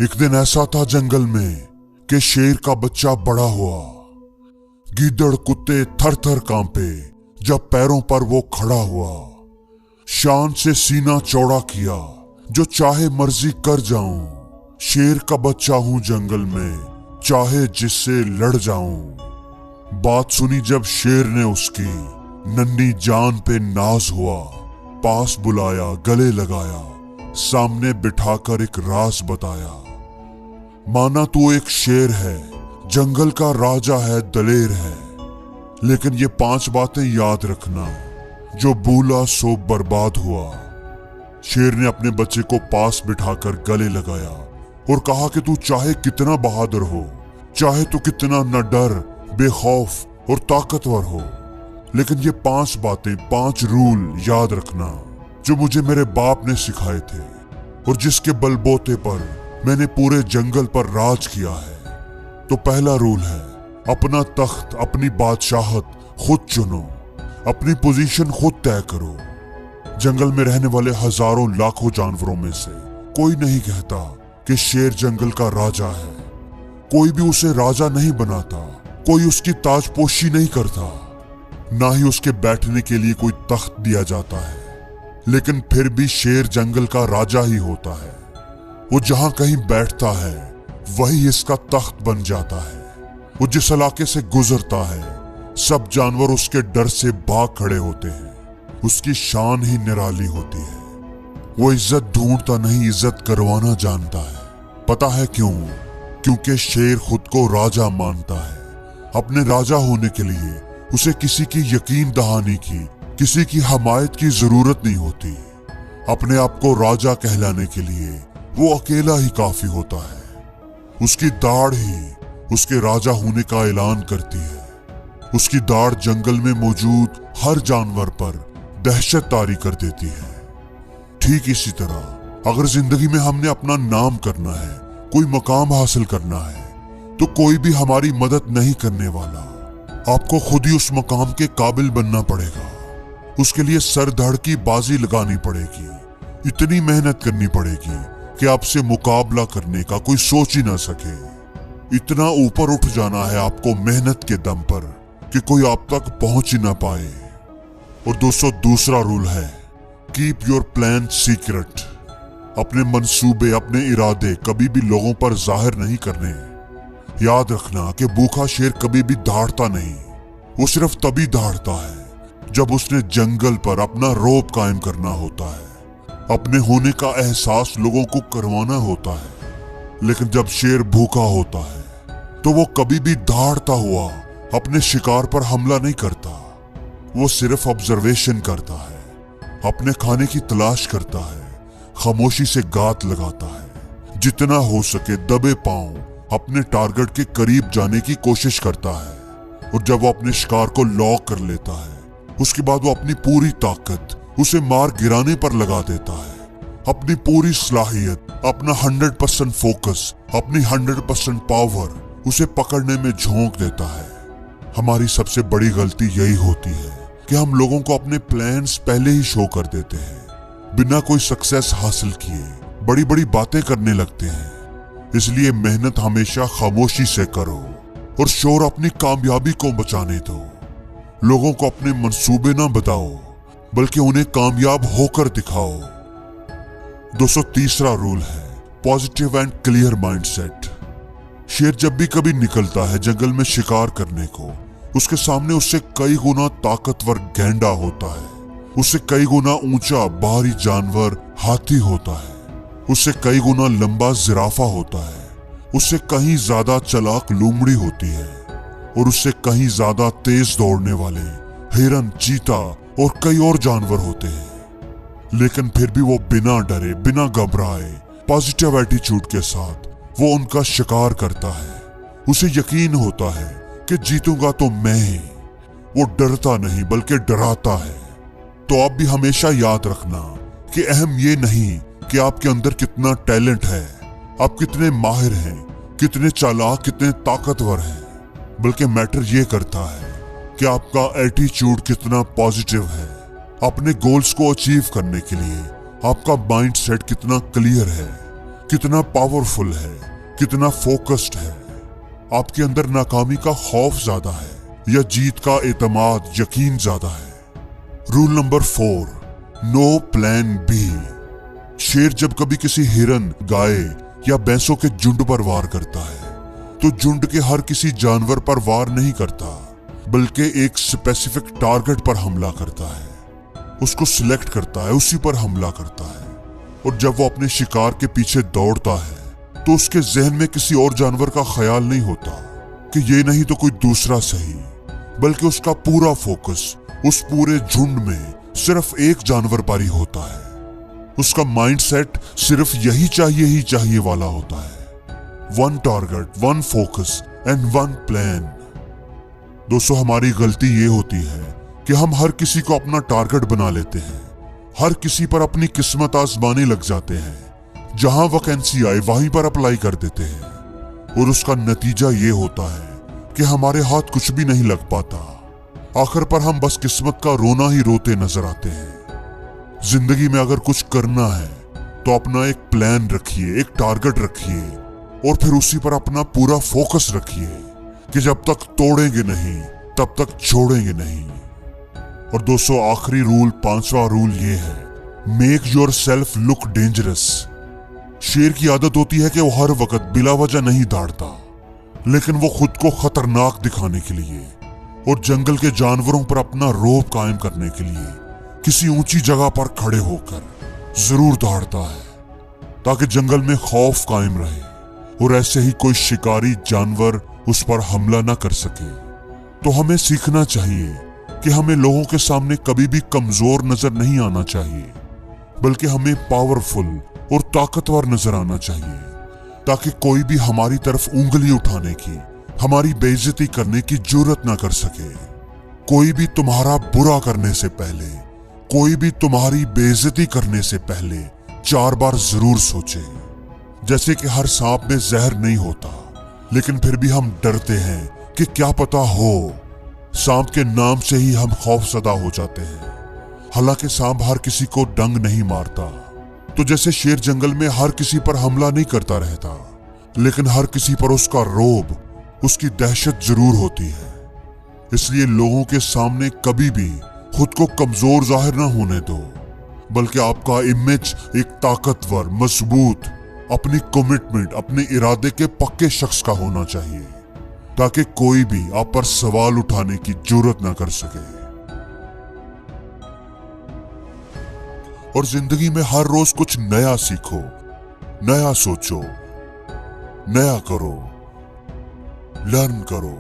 एक दिन ऐसा था जंगल में कि शेर का बच्चा बड़ा हुआ। गीदड़ कुत्ते थर थर कांपे जब पैरों पर वो खड़ा हुआ। शान से सीना चौड़ा किया, जो चाहे मर्जी कर जाऊं। शेर का बच्चा हूं जंगल में, चाहे जिससे लड़ जाऊं। बात सुनी जब शेर ने उसकी, नन्ही जान पे नाज हुआ। पास बुलाया, गले लगाया, सामने बिठाकर एक राज बताया। माना तू एक शेर है, जंगल का राजा है, दलेर है, लेकिन ये 5 बातें याद रखना, जो भूला सो बर्बाद हुआ। शेर ने अपने बच्चे को पास बिठाकर गले लगाया और कहा कि तू चाहे कितना बहादुर हो, चाहे तू कितना न डर, बेखौफ और ताकतवर हो, लेकिन ये 5 बातें, 5 रूल याद रखना, जो मुझे मेरे बाप ने सिखाए थे और जिसके बलबूते पर मैंने पूरे जंगल पर राज किया है। तो पहला रूल है, अपना तख्त, अपनी बादशाहत खुद चुनो, अपनी पोजीशन खुद तय करो। जंगल में रहने वाले हजारों लाखों जानवरों में से कोई नहीं कहता कि शेर जंगल का राजा है। कोई भी उसे राजा नहीं बनाता, कोई उसकी ताजपोशी नहीं करता, ना ही उसके बैठने के लिए कोई तख्त दिया जाता है। लेकिन फिर भी शेर जंगल का राजा ही होता है। वो जहां कहीं बैठता है वही इसका तख्त बन जाता है। वो जिस इलाके से गुजरता है सब जानवर उसके डर से भाग खड़े होते हैं। उसकी शान ही निराली होती है। वो इज्जत ढूंढता नहीं, इज्जत करवाना जानता है। पता है क्यों? क्योंकि शेर खुद को राजा मानता है। अपने राजा होने के लिए उसे किसी की यकीन दहानी की, किसी की हमायत की जरूरत नहीं होती। अपने आप को राजा कहलाने के लिए वो अकेला ही काफी होता है। उसकी दाढ़ ही उसके राजा होने का ऐलान करती है। उसकी दाढ़ जंगल में मौजूद हर जानवर पर दहशत तारी कर देती है। ठीक इसी तरह अगर जिंदगी में हमने अपना नाम करना है, कोई मकाम हासिल करना है, तो कोई भी हमारी मदद नहीं करने वाला। आपको खुद ही उस मकाम के काबिल बनना पड़ेगा। उसके लिए सर धड़ की बाजी लगानी पड़ेगी, इतनी मेहनत करनी पड़ेगी कि आपसे मुकाबला करने का कोई सोच ही ना सके। इतना ऊपर उठ जाना है आपको मेहनत के दम पर कि कोई आप तक पहुंच ही ना पाए। और दोस्तों, दूसरा रूल है, कीप योर प्लान सीक्रेट। अपने मंसूबे, अपने इरादे कभी भी लोगों पर जाहिर नहीं करने। याद रखना कि भूखा शेर कभी भी दहाड़ता नहीं। वो सिर्फ तभी दहाड़ता है जब उसने जंगल पर अपना रौब कायम करना होता है, अपने होने का एहसास लोगों को करवाना होता है। लेकिन जब शेर भूखा होता है तो वो कभी भी दहाड़ता हुआ अपने शिकार पर हमला नहीं करता। वो सिर्फ ऑब्जर्वेशन करता है, अपने खाने की तलाश करता है, खामोशी से गात लगाता है, जितना हो सके दबे पांव अपने टारगेट के करीब जाने की कोशिश करता है। और जब वो अपने शिकार को लॉक कर लेता है, उसके बाद वो अपनी पूरी ताकत उसे मार गिराने पर लगा देता है। अपनी पूरी सलाहियत, अपना 100% फोकस, अपनी 100% पावर उसे पकड़ने में झोंक देता है। हमारी सबसे बड़ी गलती यही होती है कि हम लोगों को अपने प्लान्स पहले ही शो कर देते हैं। बिना कोई सक्सेस हासिल किए बड़ी बड़ी बातें करने लगते हैं। इसलिए मेहनत हमेशा खामोशी से करो और शोर अपनी कामयाबी को बचाने दो। लोगों को अपने मंसूबे ना बताओ, बल्कि उन्हें कामयाब होकर दिखाओ। दोस्तों, तीसरा रूल है, पॉजिटिव एंड क्लियर माइंडसेट। शेर जब भी कभी निकलता है जंगल में शिकार करने को, उसके सामने उससे कई गुना ताकतवर गैंडा होता है, उससे कई गुना ऊंचा भारी जानवर हाथी होता है, उससे कई गुना लंबा जिराफा होता है, उससे कहीं ज्यादा चालाक लोमड़ी होती है, और उससे कहीं ज्यादा तेज दौड़ने वाले हिरन, चीता और कई और जानवर होते हैं। लेकिन फिर भी वो बिना डरे, बिना घबराए, पॉजिटिव एटीट्यूड के साथ वो उनका शिकार करता है। उसे यकीन होता है कि जीतूंगा तो मैं ही। वो डरता नहीं बल्कि डराता है। तो आप भी हमेशा याद रखना कि अहम ये नहीं कि आपके अंदर कितना टैलेंट है, आप कितने माहिर हैं, कितने चालाक, कितने ताकतवर हैं, बल्कि मैटर ये करता है कि आपका एटीट्यूड कितना पॉजिटिव है। अपने गोल्स को अचीव करने के लिए आपका माइंडसेट कितना क्लियर है। कितना पावरफुल है, कितना फोकस्ड है। आपके अंदर नाकामी का खौफ ज्यादा है या जीत का एतमाद, यकीन ज्यादा है। Rule number 4, no plan B. शेर जब कभी किसी हिरन, गाय या भैंसों के झुंड पर वार करता है तो झुंड के हर किसी जानवर पर वार नहीं करता, बल्कि एक स्पेसिफिक टारगेट पर हमला करता है। उसको सिलेक्ट करता है, उसी पर हमला करता है। और जब वो अपने शिकार के पीछे दौड़ता है तो उसके जहन में किसी और जानवर का ख्याल नहीं होता कि ये नहीं तो कोई दूसरा सही, बल्कि उसका पूरा फोकस उस पूरे झुंड में सिर्फ एक जानवर पर ही होता है। उसका माइंडसेट सिर्फ यही चाहिए वाला होता है। One target, one focus and one plan. दोस्तों, हमारी गलती ये होती है कि हम हर किसी को अपना टारगेट बना लेते हैं, हर किसी पर अपनी किस्मत आजमाने लग जाते हैं। जहां वैकेंसी आए वहीं पर अप्लाई कर देते हैं और उसका नतीजा ये होता है कि हमारे हाथ कुछ भी नहीं लग पाता। आखिर पर हम बस किस्मत का रोना ही रोते नजर आते हैं। जिंदगी में अगर कुछ करना है तो अपना एक प्लान रखिए, एक टारगेट रखिए और फिर उसी पर अपना पूरा फोकस रखिए कि जब तक तोड़ेंगे नहीं तब तक छोड़ेंगे नहीं। और दोस्तों, आखिरी रूल, 5वां रूल ये है, make your self look dangerous. शेर की आदत होती है कि वो हर वक्त बिला वजह नहीं दौड़ता, लेकिन वो खुद को खतरनाक दिखाने के लिए और जंगल के जानवरों पर अपना रौब कायम करने के लिए किसी ऊंची जगह पर खड़े होकर जरूर दौड़ता है, ताकि जंगल में खौफ कायम रहे और ऐसे ही कोई शिकारी जानवर उस पर हमला ना कर सके। तो हमें सीखना चाहिए कि हमें लोगों के सामने कभी भी कमजोर नजर नहीं आना चाहिए, बल्कि हमें पावरफुल और ताकतवर नजर आना चाहिए, ताकि कोई भी हमारी तरफ उंगली उठाने की, हमारी बेइज्जती करने की जुर्रत ना कर सके। कोई भी तुम्हारा बुरा करने से पहले, कोई भी तुम्हारी बेइज्जती करने से पहले 4 बार जरूर सोचे। जैसे कि हर सांप में जहर नहीं होता, लेकिन फिर भी हम डरते हैं कि क्या पता हो। सांप के नाम से ही हम खौफजदा हो जाते हैं। हालांकि सांप हर किसी को डंग नहीं मारता। तो जैसे शेर जंगल में हर किसी पर हमला नहीं करता रहता, लेकिन हर किसी पर उसका रौब, उसकी दहशत जरूर होती है। इसलिए लोगों के सामने कभी भी खुद को कमजोर जाहिर ना होने दो, बल्कि आपका इमेज एक ताकतवर, मजबूत, अपनी कमिटमेंट, अपने इरादे के पक्के शख्स का होना चाहिए, ताकि कोई भी आप पर सवाल उठाने की जुर्रत ना कर सके। और जिंदगी में हर रोज कुछ नया सीखो, नया सोचो, नया करो, लर्न करो।